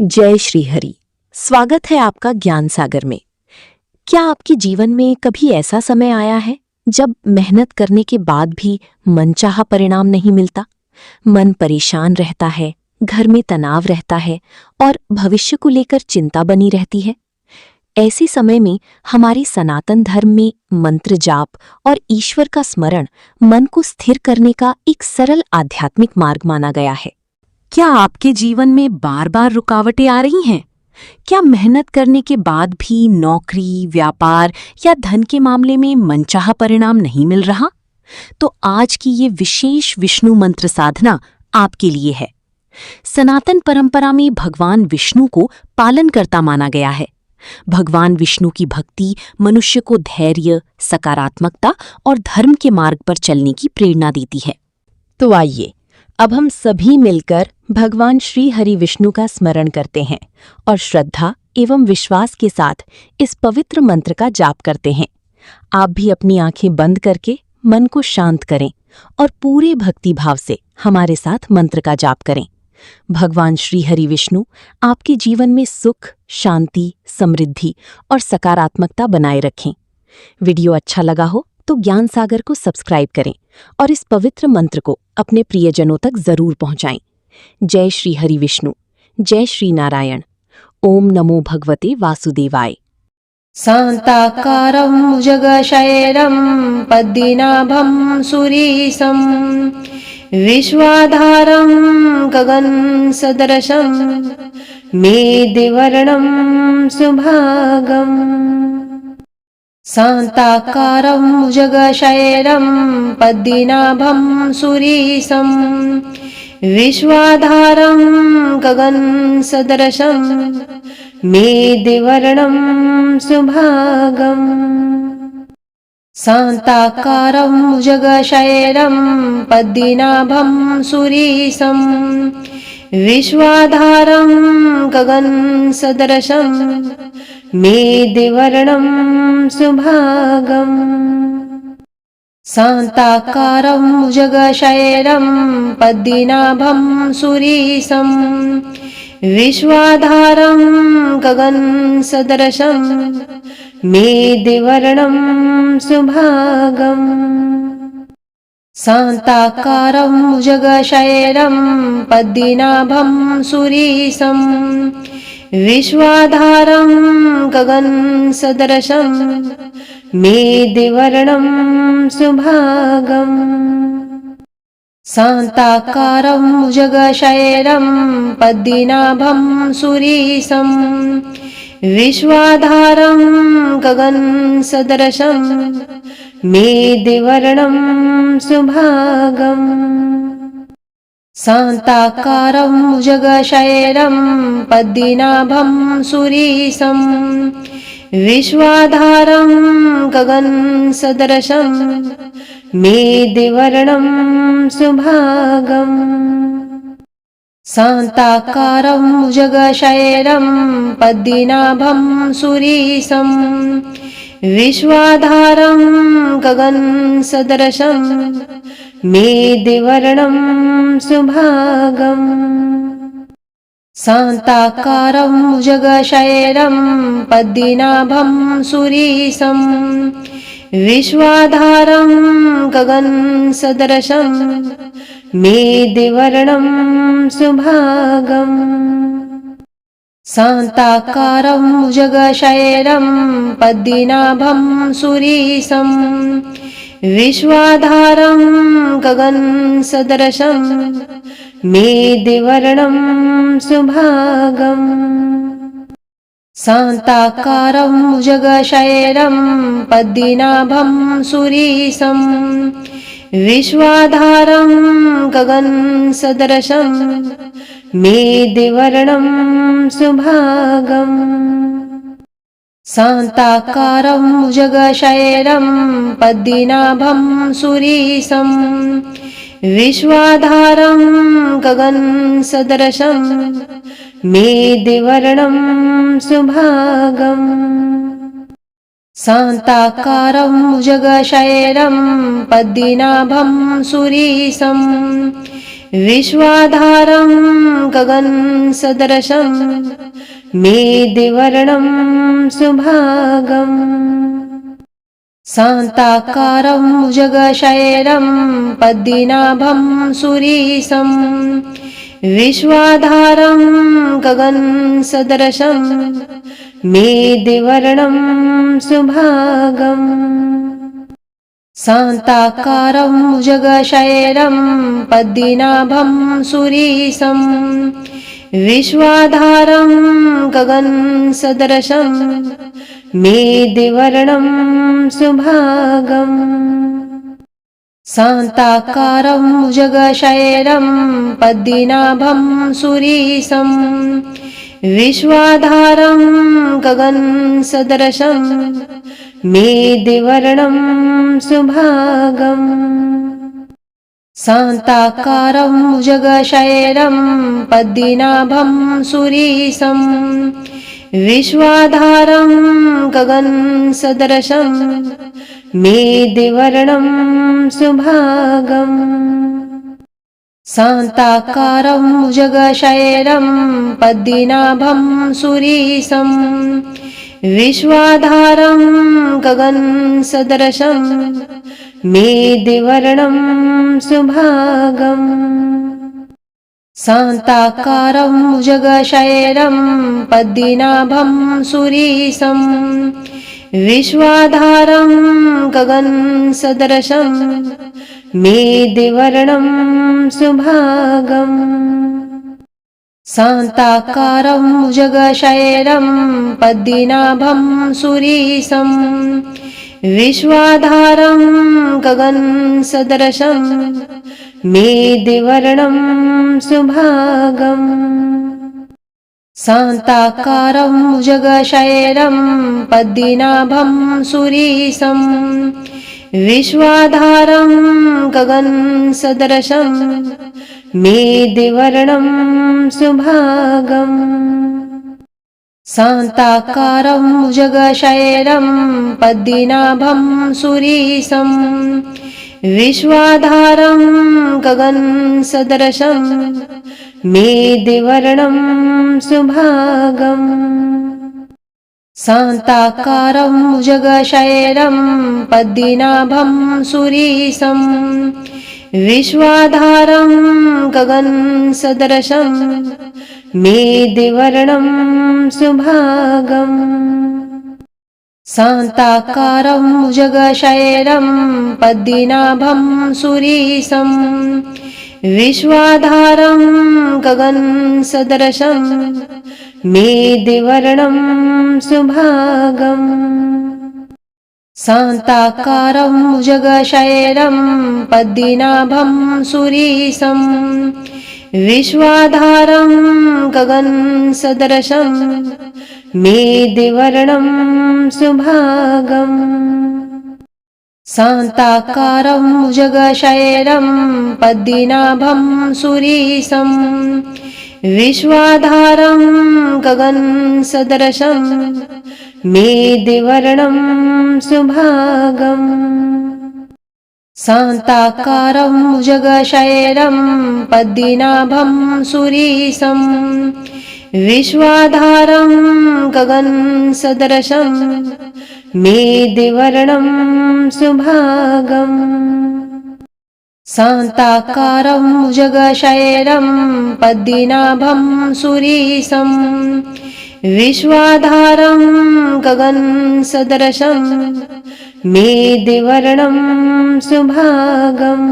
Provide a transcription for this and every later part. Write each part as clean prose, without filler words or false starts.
जय श्री हरि। स्वागत है आपका ज्ञान सागर में। क्या आपके जीवन में कभी ऐसा समय आया है जब मेहनत करने के बाद भी मनचाहा परिणाम नहीं मिलता? मन परेशान रहता है, घर में तनाव रहता है और भविष्य को लेकर चिंता बनी रहती है। ऐसे समय में हमारे सनातन धर्म में मंत्र जाप और ईश्वर का स्मरण मन को स्थिर करने का एक सरल आध्यात्मिक मार्ग माना गया है। क्या आपके जीवन में बार बार रुकावटें आ रही हैं? क्या मेहनत करने के बाद भी नौकरी, व्यापार या धन के मामले में मनचाहा परिणाम नहीं मिल रहा? तो आज की ये विशेष विष्णु मंत्र साधना आपके लिए है। सनातन परंपरा में भगवान विष्णु को पालनकर्ता माना गया है। भगवान विष्णु की भक्ति मनुष्य को धैर्य, सकारात्मकता और धर्म के मार्ग पर चलने की प्रेरणा देती है। तो आइए अब हम सभी मिलकर भगवान श्री हरि विष्णु का स्मरण करते हैं और श्रद्धा एवं विश्वास के साथ इस पवित्र मंत्र का जाप करते हैं। आप भी अपनी आंखें बंद करके मन को शांत करें और पूरे भक्ति भाव से हमारे साथ मंत्र का जाप करें। भगवान श्री हरि विष्णु आपके जीवन में सुख, शांति, समृद्धि और सकारात्मकता बनाए रखें। वीडियो अच्छा लगा हो तो ज्ञान सागर को सब्सक्राइब करें और इस पवित्र मंत्र को अपने प्रियजनों तक जरूर पहुंचाएं। जय श्री हरि विष्णु, जय श्री नारायण। ओम नमो भगवते वासुदेवाय। शान्ताकारं भुजगशयनं पद्मनाभं सुरेशं विश्वाधारं गगनसदृशं मेघवर्णं शुभांगम्। शान्ताकारं भुजगशयनं पद्मनाभं सुरेशं विश्वाधारं गगनसदृशं मेघवर्णं शुभांगम्। शान्ताकारं भुजगशयनं पद्मनाभं सुरेशं विश्वाधारं गगनसदृशं मेघवर्णं शुभांगम्। शान्ताकारं भुजगशयनं पद्मनाभं सुरेशं विश्वाधारं गगनसदृशं मेघवर्णं शुभांगम्। शान्ताकारं भुजगशयनं पद्मनाभं सुरेशं विश्वाधारं गगनसदृशं मेघवर्णं शुभांगम्। शान्ताकारं भुजगशयनं पद्मनाभं सुरेशं विश्वाधारं गगनसदृशं मेघवर्णं शुभांगम्। शान्ताकारं भुजगशयनं पद्मनाभं सुरेशं विश्वाधारं गगनसदृशं मेघवर्णं शुभांगम्। शान्ताकारं भुजगशयनं पद्मनाभं सुरेशं विश्वाधारं गगनसदृशं मेघवर्णं शुभांगम्। शान्ताकारं भुजगशयनं पद्मनाभं सुरेशं विश्वाधारं गगनसदृशं मेघवर्णं शुभांगम्। शान्ताकारं भुजगशयनं पद्मनाभं सुरेशं विश्वाधारं गगनसदृशं मेघवर्णं शुभांगम्। शान्ताकारं भुजगशयनं पद्मनाभं सुरेशं विश्वाधारं गगनसदृशं मेघवर्णं शुभांगम्। शान्ताकारं भुजगशयनं पद्मनाभं सुरेशं विश्वाधारं गगनसदृशं मेघवर्णं शुभांगम्। शान्ताकारं भुजगशयनं पद्मनाभं सुरेशं विश्वाधारं गगनसदृशं मेदिवर्णं सुभागम् शान्ताकारं भुजगशयनं पद्मनाभं सुरेशं विश्वाधारं गगनसदृशं मेदिवर्णं सुभागम् शान्ताकारं भुजगशयनं पद्मनाभं सुरेशं विश्वाधारं गगनसदृशं मेदिवर्णं सुभागम् शान्ताकारं भुजगशयनं पद्मनाभं सुरेशं विश्वाधारं गगनसदृशं मेदिवर्णं सुभागम् शान्ताकारं भुजगशयनं पद्मनाभं सुरेशं विश्वाधारं गगनसदृशं मेदिवर्णं सुभागम् शान्ताकारं भुजगशयनं पद्मनाभं सुरेशं विश्वाधारं गगनसदृशं मेदिवर्णं सुभागम् शान्ताकारं भुजगशयनं पद्मनाभं सुरेशं विश्वाधारं गगनसदृशं मेदिवर्णं सुभागम् शान्ताकारं भुजगशयनं पद्मनाभं सुरेशं विश्वाधारं गगनसदृशं मेदिवर्णं सुभागम् शान्ताकारं भुजगशयनं पद्मनाभं सुरेशं विश्वाधारं गगनसदृशं मेदिवर्णं सुभागम् शान्ताकारं भुजगशयनं पद्मनाभं सुरेशं विश्वाधारं गगनसदृशं मेदिवर्णं सुभागम् शान्ताकारं भुजगशयनं पद्मनाभं सुरेशं विश्वाधारं गगनसदृशं मेदिवर्णं सुभागम् शान्ताकारं भुजगशयनं पद्मनाभं सुरेशं विश्वाधारं गगनसदृशं मेदिवर्णं सुभागम् शान्ताकारं भुजगशयनं पद्मनाभं सुरेशं विश्वाधारं गगनसदृशं मेदिवर्णं सुभागम् शान्ताकारं भुजगशयनं पद्मनाभं सुरेशं विश्वाधारं गगनसदृशं मेदिवर्णं सुभागम् शान्ताकारं भुजगशयनं पद्मनाभं सुरेशं विश्वाधारं गगनसदृशं मेदिवर्णं सुभागम् शान्ताकारं भुजगशयनं पद्मनाभं सुरेशं विश्वाधारं गगनसदृशं मेदिवर्णं सुभागम्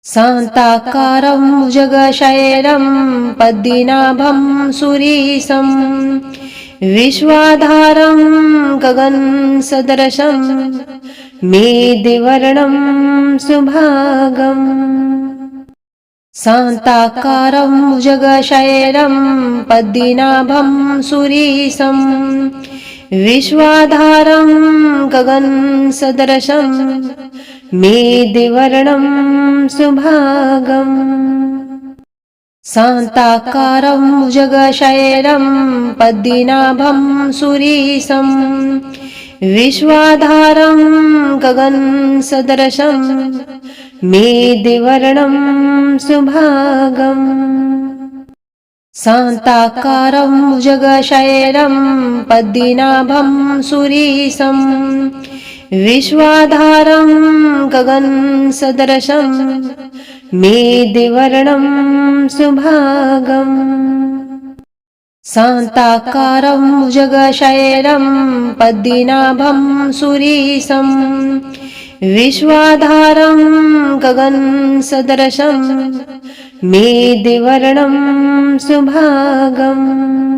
शान्ताकारं भुजगशयनं पद्मनाभं सुरेशं विश्वाधारं गगनसदृशं मेदिवर्णं सुभागम् शान्ताकारं भुजगशयनं पद्मनाभं सुरेशं विश्वाधारं गगनसदृशं मेदिवर्णं सुभागम् शान्ताकारं भुजगशयनं पद्मनाभं सुरेशं विश्वाधारं गगनसदृशं मेदिवर्णं सुभागम् शान्ताकारं भुजगशयनं पद्मनाभं सुरेशं विश्वाधारं गगनसदृशं मेदिवर्णं सुभागम् शान्ताकारं भुजगशयनं पद्मनाभं सुरेशं विश्वाधारं गगनसदृशं मेदिवर्णं सुभागम्